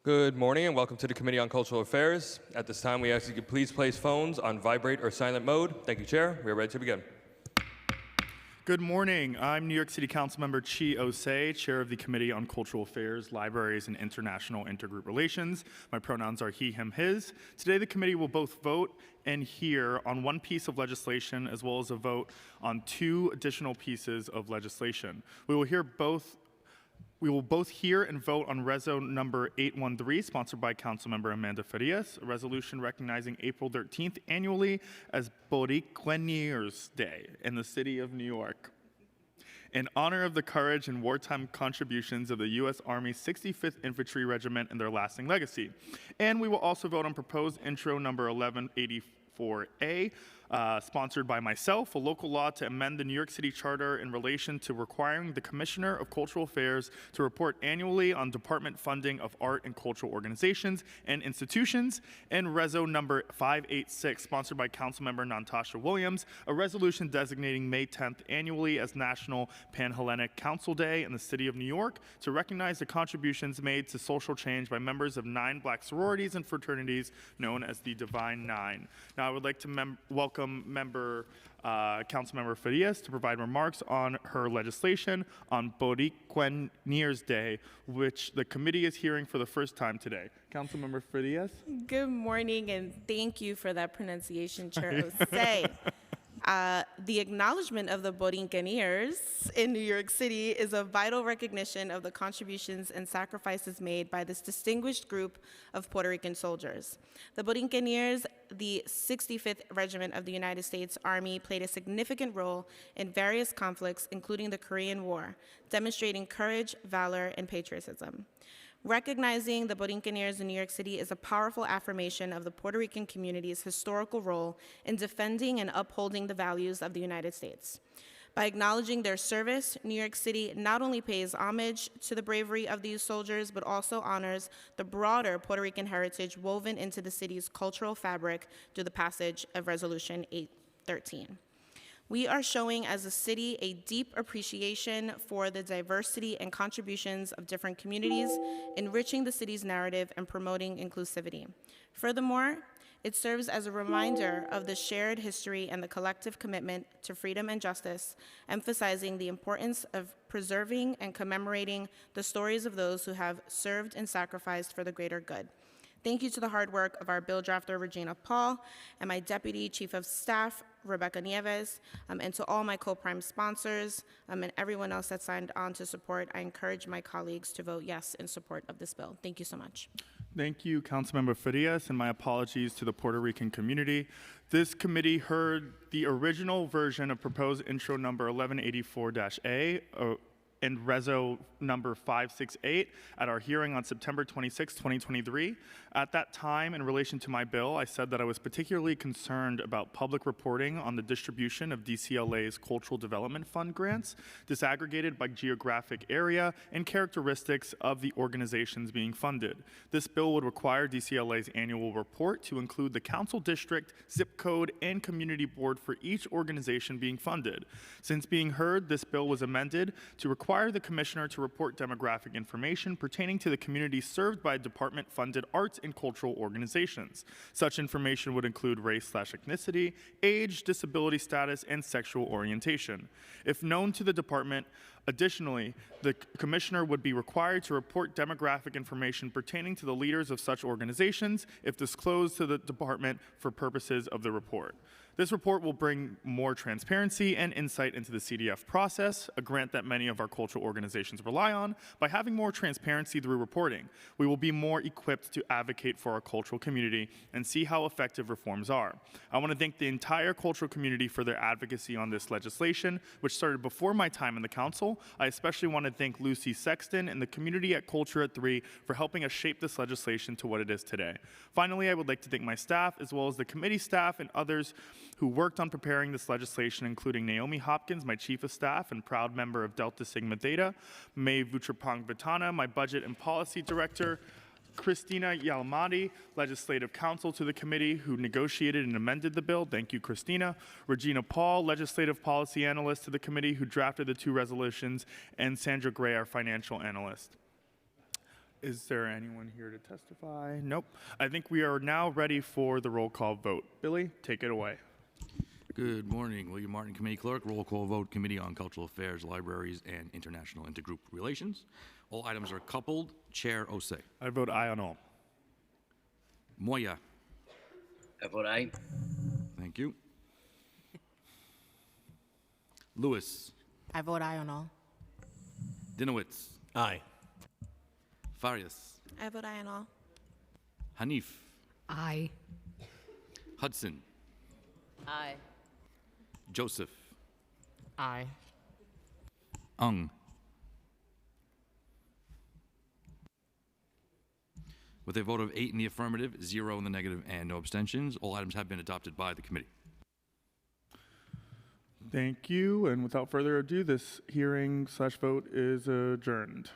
Good morning and welcome to the Committee on Cultural Affairs. At this time, we ask you to please place phones on vibrate or silent mode. Thank you, Chair. We are ready to begin. Good morning. I'm New York City Councilmember Chi Osei, Chair of the Committee on Cultural Affairs, Libraries, and International Intergroup Relations. My pronouns are he, him, his. Today, the committee will both vote and hear on one piece of legislation as well as a vote on two additional pieces of legislation. We will both hear and vote on Reso number 813, sponsored by Councilmember Amanda Farias, a resolution recognizing April 13th annually as Boricuenos Day in the city of New York, in honor of the courage and wartime contributions of the U.S. Army 65th Infantry Regiment and their lasting legacy. And we will also vote on proposed intro number 1184A, sponsored by myself, a local law to amend the New York City Charter in relation to requiring the Commissioner of Cultural Affairs to report annually on department funding of art and cultural organizations and institutions, and Reso number 586, sponsored by Councilmember Natasha Williams, a resolution designating May 10th annually as National Pan-Hellenic Council Day in the city of New York to recognize the contributions made to social change by members of 9 Black sororities and fraternities known as the Divine Nine. Now I would like to welcome Councilmember Farias to provide remarks on her legislation on Boricuenos Day, which the committee is hearing for the first time today. Councilmember Farias. Good morning, and thank you for that pronunciation, Chair Osei. The acknowledgement of the Boricuenos in New York City is a vital recognition of the contributions and sacrifices made by this distinguished group of Puerto Rican soldiers. The Boricuenos, the 65th Regiment of the United States Army, played a significant role in various conflicts, including the Korean War, demonstrating courage, valor, and patriotism. Recognizing the Boricuenos in New York City is a powerful affirmation of the Puerto Rican community's historical role in defending and upholding the values of the United States. By acknowledging their service, New York City not only pays homage to the bravery of these soldiers, but also honors the broader Puerto Rican heritage woven into the city's cultural fabric through the passage of Resolution 813. We are showing as a city a deep appreciation for the diversity and contributions of different communities, enriching the city's narrative and promoting inclusivity. Furthermore, it serves as a reminder of the shared history and the collective commitment to freedom and justice, emphasizing the importance of preserving and commemorating the stories of those who have served and sacrificed for the greater good. Thank you to the hard work of our bill drafter, Regina Paul, and my Deputy Chief of Staff, Rebecca Nieves, and to all my co-prime sponsors and everyone else that signed on to support. I encourage my colleagues to vote yes in support of this bill. Thank you so much. Thank you, Councilmember Farias, and my apologies to the Puerto Rican community. This committee heard the original version of proposed intro number 1184-A, and Reso number 568 at our hearing on September 26, 2023. At that time, in relation to my bill, I said that I was particularly concerned about public reporting on the distribution of DCLA's Cultural Development Fund grants, disaggregated by geographic area and characteristics of the organizations being funded. This bill would require DCLA's annual report to include the council district, zip code, and community board for each organization being funded. Since being heard, this bill was amended to require the Commissioner to report demographic information pertaining to the communities served by department-funded arts and cultural organizations. Such information would include race/ethnicity, age, disability status, and sexual orientation. If known to the department, additionally, the Commissioner would be required to report demographic information pertaining to the leaders of such organizations if disclosed to the department for purposes of the report. This report will bring more transparency and insight into the CDF process, a grant that many of our cultural organizations rely on. By having more transparency through reporting, we will be more equipped to advocate for our cultural community and see how effective reforms are. I want to thank the entire cultural community for their advocacy on this legislation, which started before my time in the council. I especially want to thank Lucy Sexton and the community at Culture at 3 for helping us shape this legislation to what it is today. Finally, I would like to thank my staff, as well as the committee staff and others who worked on preparing this legislation, including Naomi Hopkins, my Chief of Staff and proud member of Delta Sigma Theta, May Vutrapong Vitana, my Budget and Policy Director, Christina Yalmati, Legislative Counsel to the committee, who negotiated and amended the bill. Thank you, Christina. Regina Paul, Legislative Policy Analyst to the committee, who drafted the two resolutions, and Sandra Gray, our Financial Analyst. Is there anyone here to testify? Nope. I think we are now ready for the roll call vote. Billy, take it away. Good morning. William Martin, Committee Clerk. Roll call vote, Committee on Cultural Affairs, Libraries, and International Intergroup Relations. All items are coupled. Chair Osei. I vote aye on all. Moya. I vote aye. Thank you. Lewis. I vote aye on all. Dinowitz. Aye. Farias. I vote aye on all. Hanif. Aye. Hudson. Aye. Joseph. Aye. Ung. With a vote of 8 in the affirmative, 0 in the negative, and no abstentions, all items have been adopted by the committee. Thank you. And without further ado, this hearing/vote is adjourned.